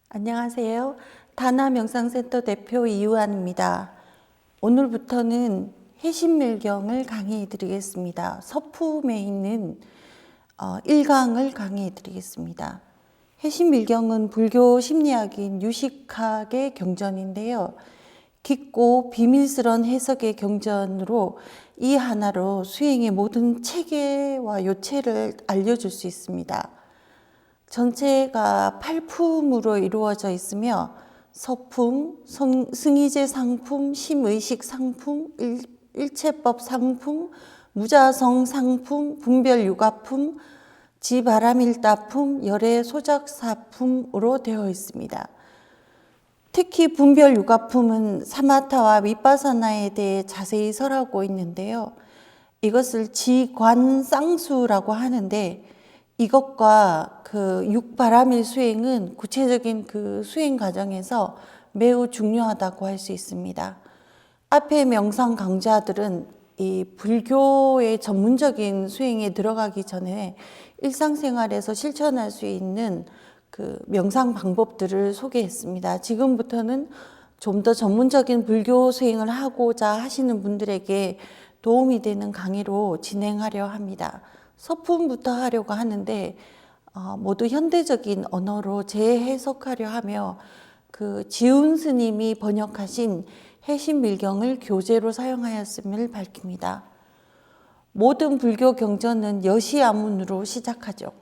안녕하세요. 다나명상센터 대표 이유한입니다. 오늘부터는 해심밀경을 강의해 드리겠습니다. 서품에 있는 1강을 강의해 드리겠습니다. 해심밀경은 불교 심리학인 유식학의 경전인데요. 깊고 비밀스러운 해석의 경전으로 이 하나로 수행의 모든 체계와 요체를 알려줄 수 있습니다. 전체가 8품으로 이루어져 있으며 서품, 승의제 상품, 심의식 상품, 일체법 상품, 무자성 상품, 분별유가품, 지바라밀다품, 열애소작사품으로 되어 있습니다. 특히 분별유가품은 사마타와 위파사나에 대해 자세히 설하고 있는데요. 이것을 지관쌍수라고 하는데 이것과 그 육바라밀 수행은 구체적인 그 수행 과정에서 매우 중요하다고 할 수 있습니다. 앞에 명상 강좌들은 이 불교의 전문적인 수행에 들어가기 전에 일상생활에서 실천할 수 있는 그 명상 방법들을 소개했습니다. 지금부터는 좀 더 전문적인 불교 수행을 하고자 하시는 분들에게 도움이 되는 강의로 진행하려 합니다. 서품부터 하려고 하는데 모두 현대적인 언어로 재해석하려 하며 그 지훈 스님이 번역하신 해심밀경을 교재로 사용하였음을 밝힙니다. 모든 불교 경전은 여시아문으로 시작하죠.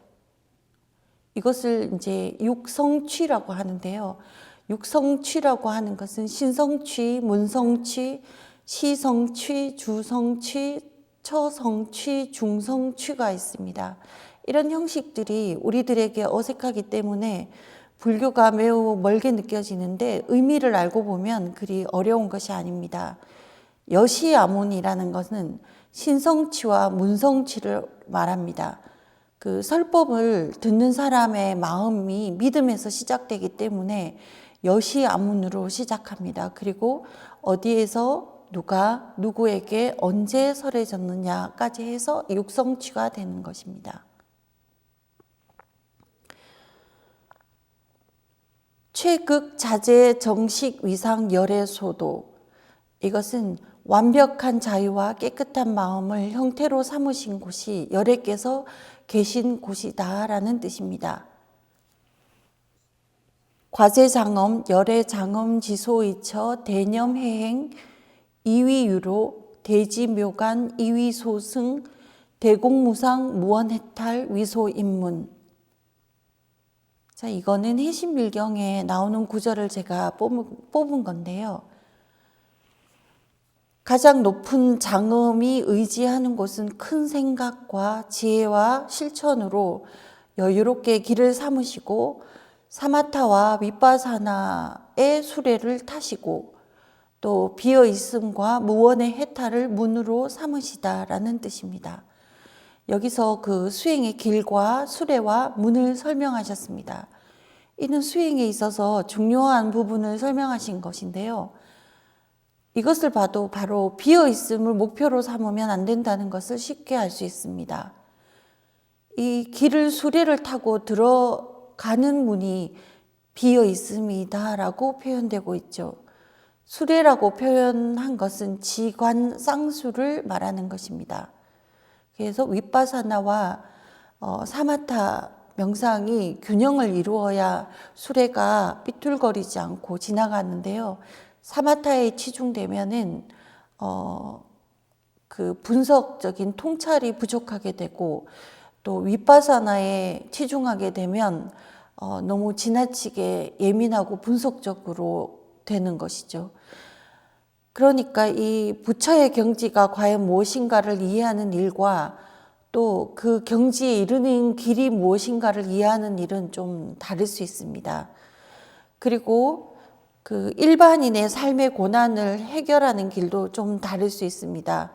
이것을 이제 육성취라고 하는데요. 육성취라고 하는 것은 신성취, 문성취, 시성취, 주성취, 처성취, 중성취가 있습니다. 이런 형식들이 우리들에게 어색하기 때문에 불교가 매우 멀게 느껴지는데 의미를 알고 보면 그리 어려운 것이 아닙니다. 여시아문이라는 것은 신성취와 문성취를 말합니다. 그 설법을 듣는 사람의 마음이 믿음에서 시작되기 때문에 여시아문으로 시작합니다. 그리고 어디에서 누가 누구에게 언제 설해졌느냐까지 해서 육성취가 되는 것입니다. 최극 자제 정식 위상 열애소도, 이것은 완벽한 자유와 깨끗한 마음을 형태로 삼으신 곳이 열애께서 계신 곳이다라는 뜻입니다. 과제장엄, 열애장엄, 지소이처, 대념해행, 이위유로, 대지묘간, 이위소승, 대공무상, 무원해탈, 위소인문. 자, 이거는 해심밀경에 나오는 구절을 제가 뽑은 건데요. 가장 높은 장엄이 의지하는 곳은 큰 생각과 지혜와 실천으로 여유롭게 길을 삼으시고 사마타와 위파사나의 수레를 타시고 또 비어있음과 무원의 해탈을 문으로 삼으시다라는 뜻입니다. 여기서 그 수행의 길과 수레와 문을 설명하셨습니다. 이는 수행에 있어서 중요한 부분을 설명하신 것인데요. 이것을 봐도 바로 비어있음을 목표로 삼으면 안 된다는 것을 쉽게 알 수 있습니다. 이 길을 수레를 타고 들어가는 문이 비어있음이다라고 표현되고 있죠. 수레라고 표현한 것은 지관쌍수를 말하는 것입니다. 그래서 위파사나와 사마타 명상이 균형을 이루어야 수레가 삐뚤거리지 않고 지나가는데요. 사마타에 치중되면은 그 분석적인 통찰이 부족하게 되고 또 위파사나에 치중하게 되면 너무 지나치게 예민하고 분석적으로 되는 것이죠. 그러니까 이 부처의 경지가 과연 무엇인가를 이해하는 일과 또 그 경지에 이르는 길이 무엇인가를 이해하는 일은 좀 다를 수 있습니다. 그리고 그 일반인의 삶의 고난을 해결하는 길도 좀 다를 수 있습니다.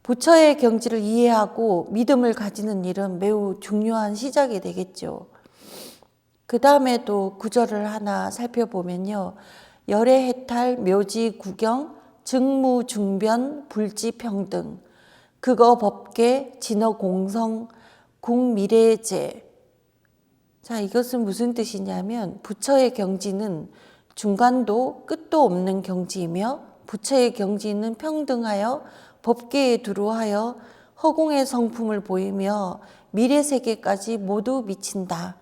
부처의 경지를 이해하고 믿음을 가지는 일은 매우 중요한 시작이 되겠죠. 그 다음에 또 구절을 하나 살펴보면요. 열애해탈, 묘지구경, 증무중변, 불지평등, 극어법계, 진어공성, 국미래제. 자, 이것은 무슨 뜻이냐면 부처의 경지는 중간도 끝도 없는 경지이며 부처의 경지는 평등하여 법계에 두루하여 허공의 성품을 보이며 미래 세계까지 모두 미친다.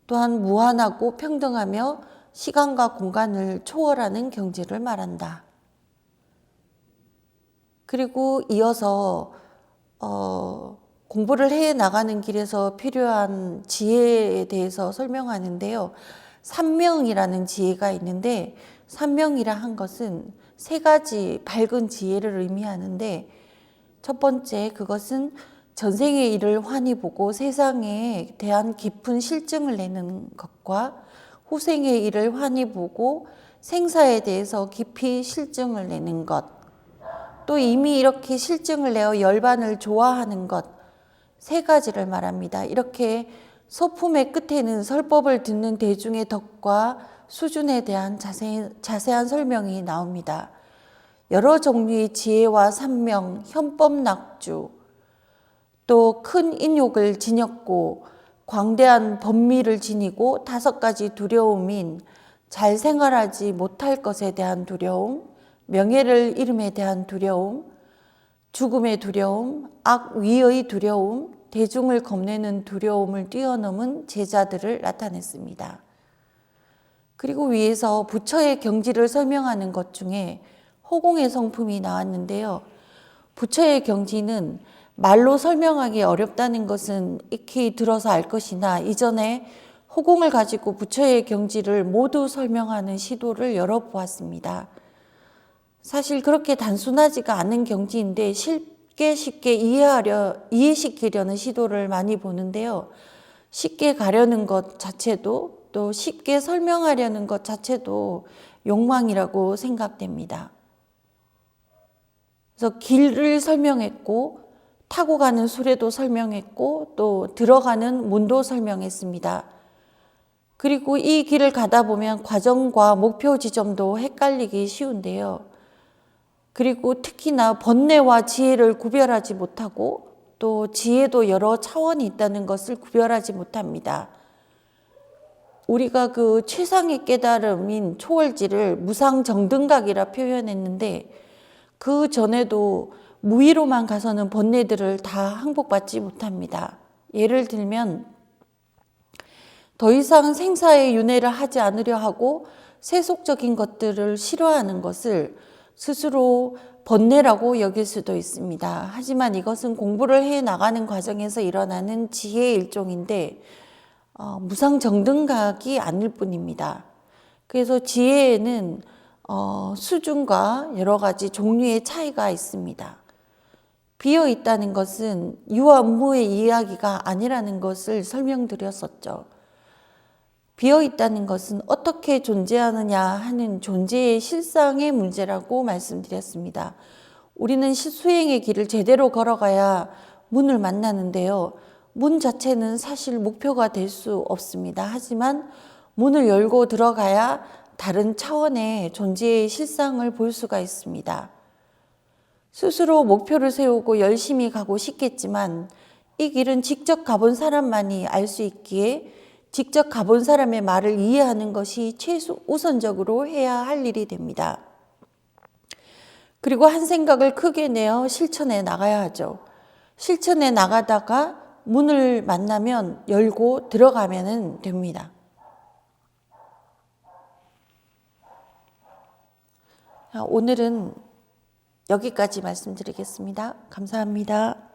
또한 무한하고 평등하며 시간과 공간을 초월하는 경지를 말한다. 그리고 이어서 공부를 해 나가는 길에서 필요한 지혜에 대해서 설명하는데요. 삼명이라는 지혜가 있는데 삼명이라 한 것은 세 가지 밝은 지혜를 의미하는데 첫 번째 그것은 전생의 일을 환히 보고 세상에 대한 깊은 실증을 내는 것과 후생의 일을 환히 보고 생사에 대해서 깊이 실증을 내는 것, 또 이미 이렇게 실증을 내어 열반을 좋아하는 것, 세 가지를 말합니다. 이렇게 소품의 끝에는 설법을 듣는 대중의 덕과 수준에 대한 자세한 설명이 나옵니다. 여러 종류의 지혜와 삼명, 현법낙주, 또 큰 인욕을 지녔고 광대한 법미를 지니고 5가지 두려움인 잘 생활하지 못할 것에 대한 두려움, 명예를 잃음에 대한 두려움, 죽음의 두려움, 악위의 두려움, 대중을 겁내는 두려움을 뛰어넘은 제자들을 나타냈습니다. 그리고 위에서 부처의 경지를 설명하는 것 중에 허공의 성품이 나왔는데요. 부처의 경지는 말로 설명하기 어렵다는 것은 익히 들어서 알 것이나 이전에 허공을 가지고 부처의 경지를 모두 설명하는 시도를 열어보았습니다. 사실 그렇게 단순하지가 않은 경지인데 쉽게 이해시키려는 시도를 많이 보는데요. 쉽게 가려는 것 자체도 또 쉽게 설명하려는 것 자체도 욕망이라고 생각됩니다. 그래서 길을 설명했고 타고 가는 수레도 설명했고 또 들어가는 문도 설명했습니다. 그리고 이 길을 가다 보면 과정과 목표 지점도 헷갈리기 쉬운데요. 그리고 특히나 번뇌와 지혜를 구별하지 못하고 또 지혜도 여러 차원이 있다는 것을 구별하지 못합니다. 우리가 그 최상의 깨달음인 초월지를 무상정등각이라 표현했는데 그 전에도 무위로만 가서는 번뇌들을 다 항복받지 못합니다. 예를 들면 더 이상 생사의 윤회를 하지 않으려 하고 세속적인 것들을 싫어하는 것을 스스로 번뇌라고 여길 수도 있습니다. 하지만 이것은 공부를 해 나가는 과정에서 일어나는 지혜의 일종인데 무상정등각이 아닐 뿐입니다. 그래서 지혜에는 수준과 여러 가지 종류의 차이가 있습니다. 비어 있다는 것은 유와 무의 이야기가 아니라는 것을 설명드렸었죠. 비어 있다는 것은 어떻게 존재하느냐 하는 존재의 실상의 문제라고 말씀드렸습니다. 우리는 수행의 길을 제대로 걸어가야 문을 만나는데요. 문 자체는 사실 목표가 될 수 없습니다. 하지만 문을 열고 들어가야 다른 차원의 존재의 실상을 볼 수가 있습니다. 스스로 목표를 세우고 열심히 가고 싶겠지만 이 길은 직접 가본 사람만이 알 수 있기에 직접 가본 사람의 말을 이해하는 것이 최우선적으로 해야 할 일이 됩니다. 그리고 한 생각을 크게 내어 실천해 나가야 하죠. 실천해 나가다가 문을 만나면 열고 들어가면 됩니다. 오늘은 여기까지 말씀드리겠습니다. 감사합니다.